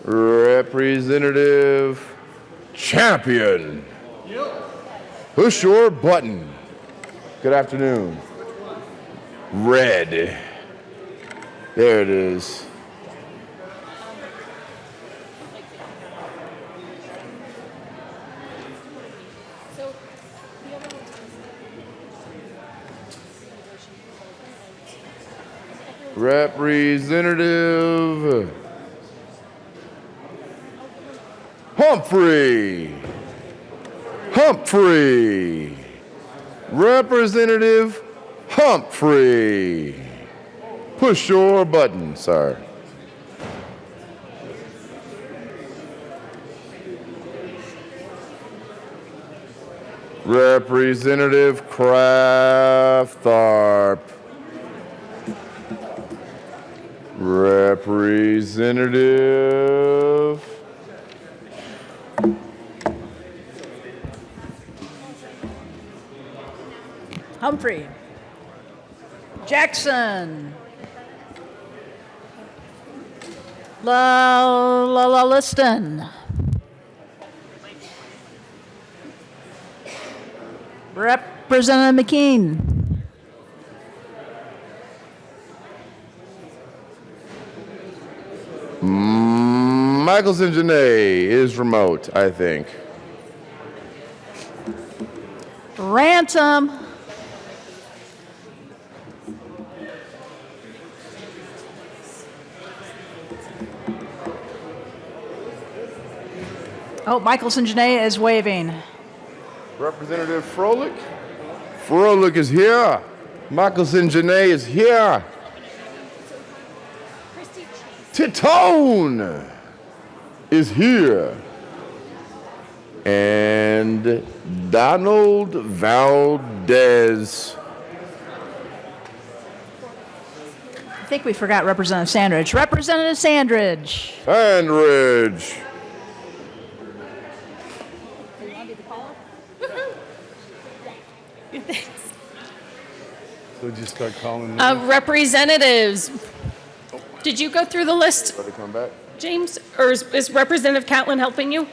Representative Champion. Push your button. Good afternoon. Red. There it is. Representative Humphrey. Representative Humphrey. Push your button, sir. Representative Kraftharp. Representative Humphrey. Jackson. Liston. Representative McKean. Michelson Janae is remote, I think. Ransom. Oh, Michelson Janae is waving. Representative Froelich? Froelich is here. Michelson Janae is here. Titone is here. And Donald Valdez. I think we forgot Representative Sandridge. Representative Sandridge. Sandridge. So just start calling Representatives. Did you go through the list, Are they coming back? James? Or is Representative Catlin helping you?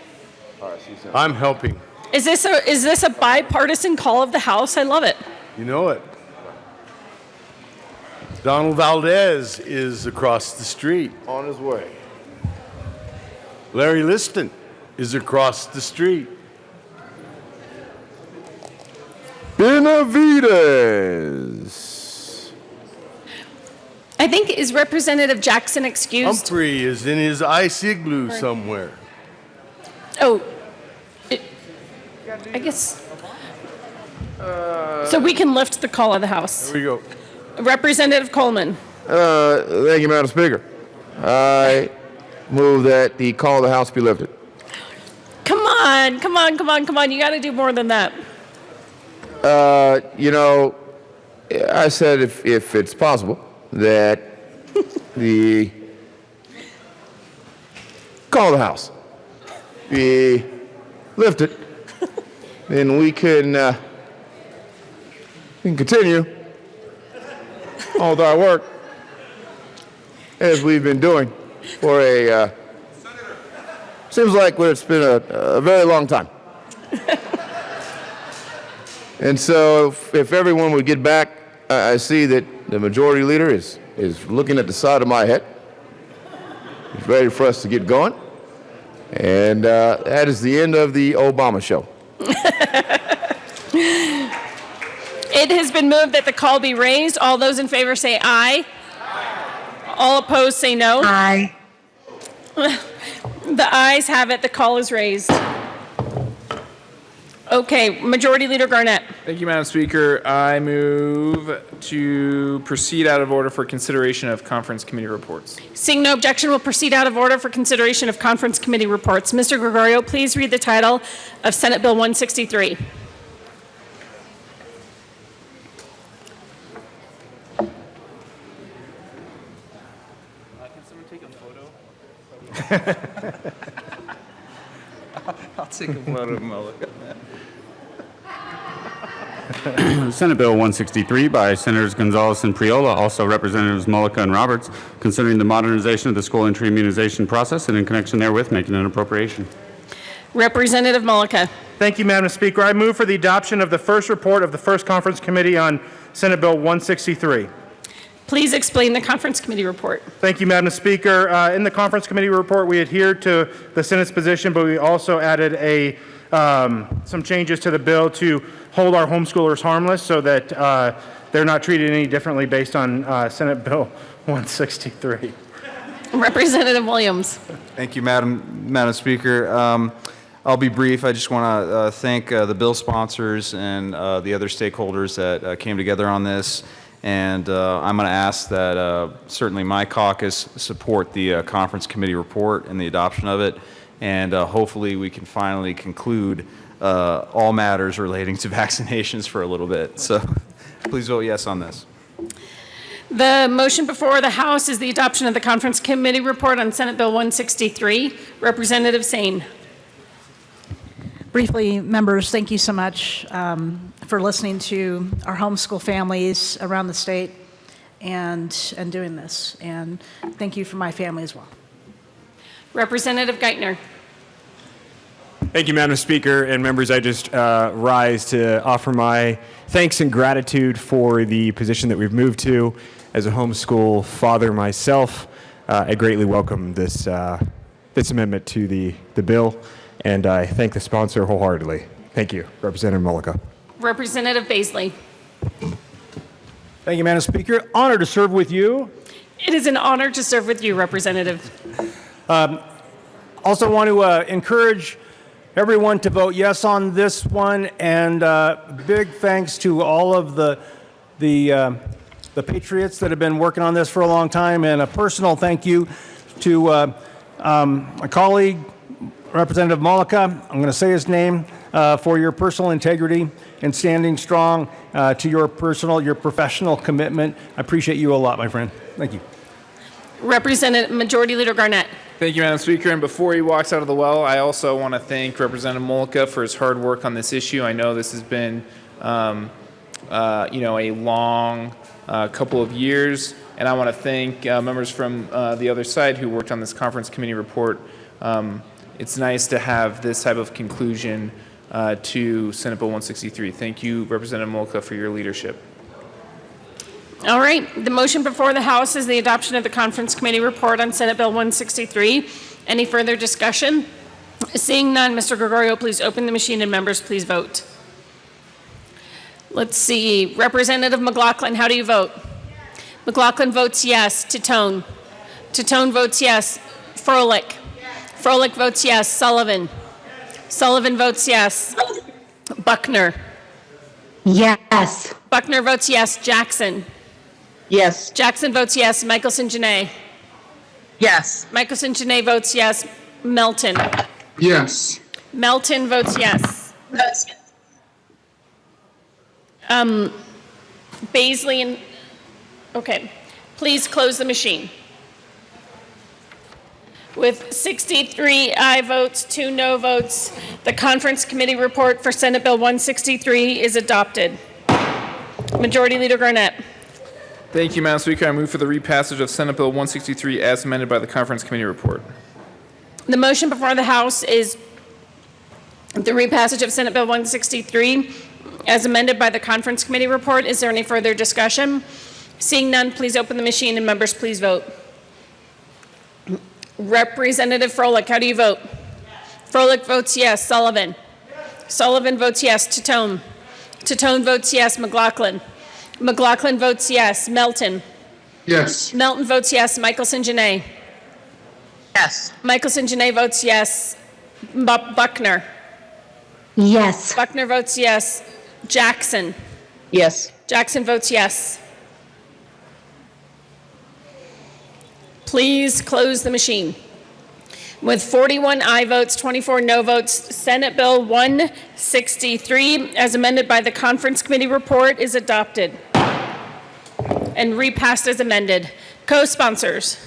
All right, she's in. I'm helping. Is this a bipartisan call of the House? I love it. You know it. Donald Valdez is across the street. On his way. Larry Liston is across the street. Benavides. I think, is Representative Jackson excused? Humphrey is in his ice igloo somewhere. Oh, I guess. So we can lift the call of the House. Here we go. Representative Coleman. Thank you, Madam Speaker. I move that the call of the House be lifted. Come on. You got to do more than that. You know, I said if it's possible that the call of the House be lifted, then we can continue all of our work as we've been doing for seems like it's been a very long time. And so if everyone would get back, I see that the majority leader is looking at the side of my head. He's ready for us to get going. And that is the end of the Obama show. It has been moved that the call be raised. All those in favor say aye. All opposed say no. Aye. The ayes have it. The call is raised. Okay, Majority Leader Garnett. Thank you, Madam Speaker. I move to proceed out of order for consideration of conference committee reports. Seeing no objection, we'll proceed out of order for consideration of conference committee reports. Mr. Gregorio, please read the title of Senate Bill 163. Can someone take a photo? I'll take a photo of him. I'll look at that. Senate Bill 163 by Senators Gonzalez and Priola, also Representatives Mullica and Roberts, considering the modernization of the school entry immunization process and in connection therewith making an appropriation. Representative Mullica. Thank you, Madam Speaker. I move for the adoption of the first report of the First Conference Committee on Senate Bill 163. Please explain the conference committee report. Thank you, Madam Speaker. In the Conference Committee report, we adhered to the Senate's position, but we also added some changes to the bill to hold our homeschoolers harmless so that they're not treated any differently based on Senate Bill 163. Representative Williams. Thank you, Madam Speaker. I'll be brief. I just want to thank the bill sponsors and the other stakeholders that came together on this. And I'm going to ask that certainly my caucus support the conference committee report and the adoption of it. And hopefully we can finally conclude all matters relating to vaccinations for a little bit. So please vote yes on this. The motion before the House is the adoption of the conference committee report on Senate Bill 163. Representative Sane. Briefly, members, thank you so much for listening to our homeschool families around the state and doing this. And thank you for my family as well. Representative Geithner. Thank you, Madam Speaker and members. I just rise to offer my thanks and gratitude for the position that we've moved to. As a homeschool father myself, I greatly welcome this amendment to the bill, and I thank the sponsor wholeheartedly. Thank you, Representative Mullica. Representative Baisley. Thank you, Madam Speaker. Honored to serve with you. It is an honor to serve with you, Representative. Also want to encourage everyone to vote yes on this one, and big thanks to all of the patriots that have been working on this for a long time, and a personal thank you to my colleague, Representative Mullica. I'm going to say his name for your personal integrity and standing strong to your professional commitment. I appreciate you a lot, my friend. Thank you. Representative Majority Leader Garnett. Thank you, Madam Speaker. And before he walks out of the well, I also want to thank Representative Mullica for his hard work on this issue. I know this has been, a long couple of years, and I want to thank members from the other side who worked on this conference committee report. It's nice to have this type of conclusion to Senate Bill 163. Thank you, Representative Mullica, for your leadership. All right. The motion before the House is the adoption of the conference committee report on Senate Bill 163. Any further discussion? Seeing none, Mr. Gregorio, please open the machine and members, please vote. Let's see. Representative McLaughlin, how do you vote? McLaughlin votes yes. Titone. Titone votes yes. Froelich. Froelich votes yes. Sullivan. Sullivan votes yes. Buckner. Yes. Buckner votes yes. Jackson. Yes. Jackson votes yes. Michelson Janae. Yes. Michelson Janae votes yes. Melton. Yes. Melton votes yes. Baisley and, okay. Please close the machine. With 63 aye votes, 2 no votes, the conference committee report for Senate Bill 163 is adopted. Majority Leader Garnett. Thank you, Madam Speaker. I move for the repassage of Senate Bill 163 as amended by the conference committee report. The motion before the House is the repassage of Senate Bill 163 as amended by the conference committee report. Is there any further discussion? Seeing none, please open the machine and members, please vote. Representative Froelich, how do you vote? Yes. Froelich votes yes. Sullivan. Yes. Sullivan votes yes. Titone. Titone votes yes. McLaughlin. McLaughlin votes yes. Melton. Yes. Melton votes yes. Michelson Janae. Yes. Michelson Janae votes yes. Buckner. Yes. Buckner votes yes. Jackson. Yes. Jackson votes yes. Please close the machine. With 41 aye votes, 24 no votes, Senate Bill 163, as amended by the conference committee report, is adopted and repassed as amended. Co-sponsors.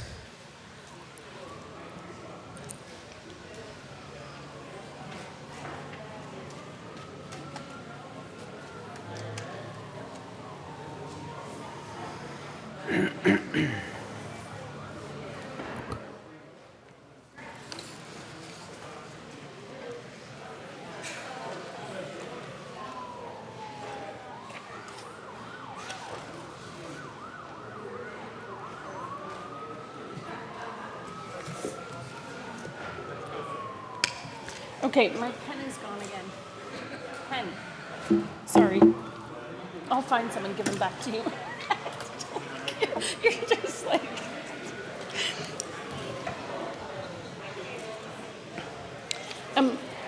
Okay, my pen is gone again. Pen. Sorry. I'll find some and give them back to you. You're just like...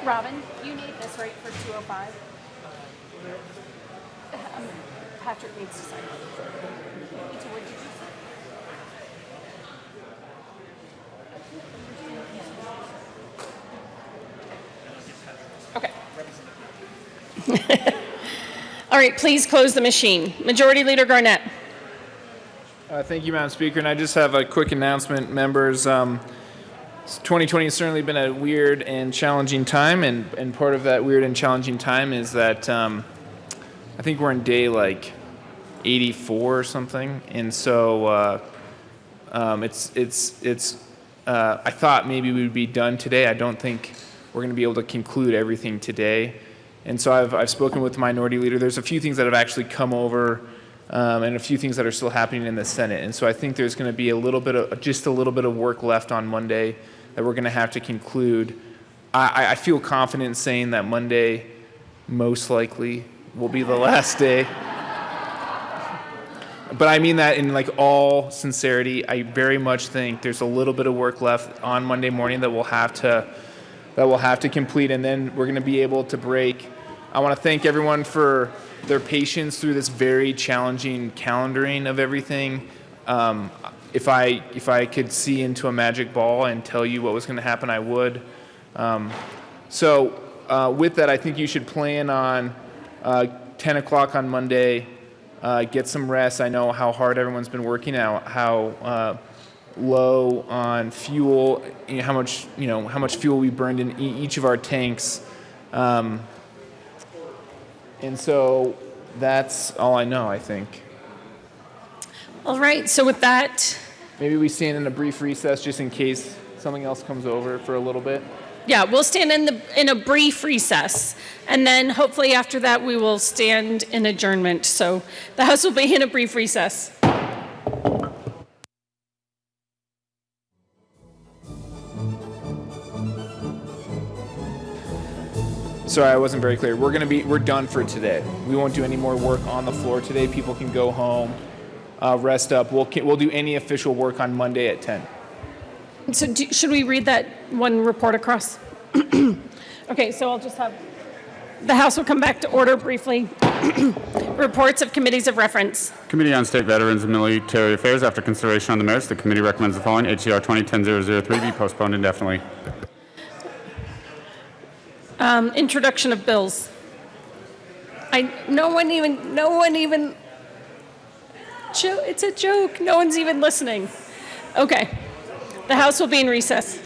Robin, you need this, right, for 205? Patrick needs to sign it. So what did you say? Okay. All right, please close the machine. Majority Leader Garnett. Thank you, Madam Speaker. And I just have a quick announcement, members. 2020 has certainly been a weird and challenging time, and part of that weird and challenging time is that I think we're in day like 84 or something, and so I thought maybe we would be done today. I don't think we're going to be able to conclude everything today, and so I've spoken with the Minority Leader. There's a few things that have actually come over. And a few things that are still happening in the Senate. And so I think there's going to be just a little bit of work left on Monday that we're going to have to conclude. I feel confident in saying that Monday most likely will be the last day. But I mean that in like all sincerity. I very much think there's a little bit of work left on Monday morning that we'll have to complete, and then we're going to be able to break. I want to thank everyone for their patience through this very challenging calendaring of everything. If I could see into a magic ball and tell you what was going to happen, I would. So with that, I think you should plan on 10 o'clock on Monday. Get some rest. I know how hard everyone's been working out, how low on fuel, how much fuel we burned in each of our tanks. And so that's all I know, I think. All right, so with that... Maybe we stand in a brief recess just in case something else comes over for a little bit. Yeah, we'll stand in a brief recess, and then hopefully after that we will stand in adjournment. So the House will be in a brief recess. Sorry, I wasn't very clear. We're done for today. We won't do any more work on the floor today. People can go home, rest up. We'll do any official work on Monday at 10. So should we read that one report across? Okay, so I'll just have, the House will come back to order briefly. Reports of committees of reference. Committee on State Veterans and Military Affairs, after consideration on the merits, the committee recommends the following: HCR 2010-003 be postponed indefinitely. Introduction of bills. No one even, it's a joke. No one's even listening. Okay. The House will be in recess.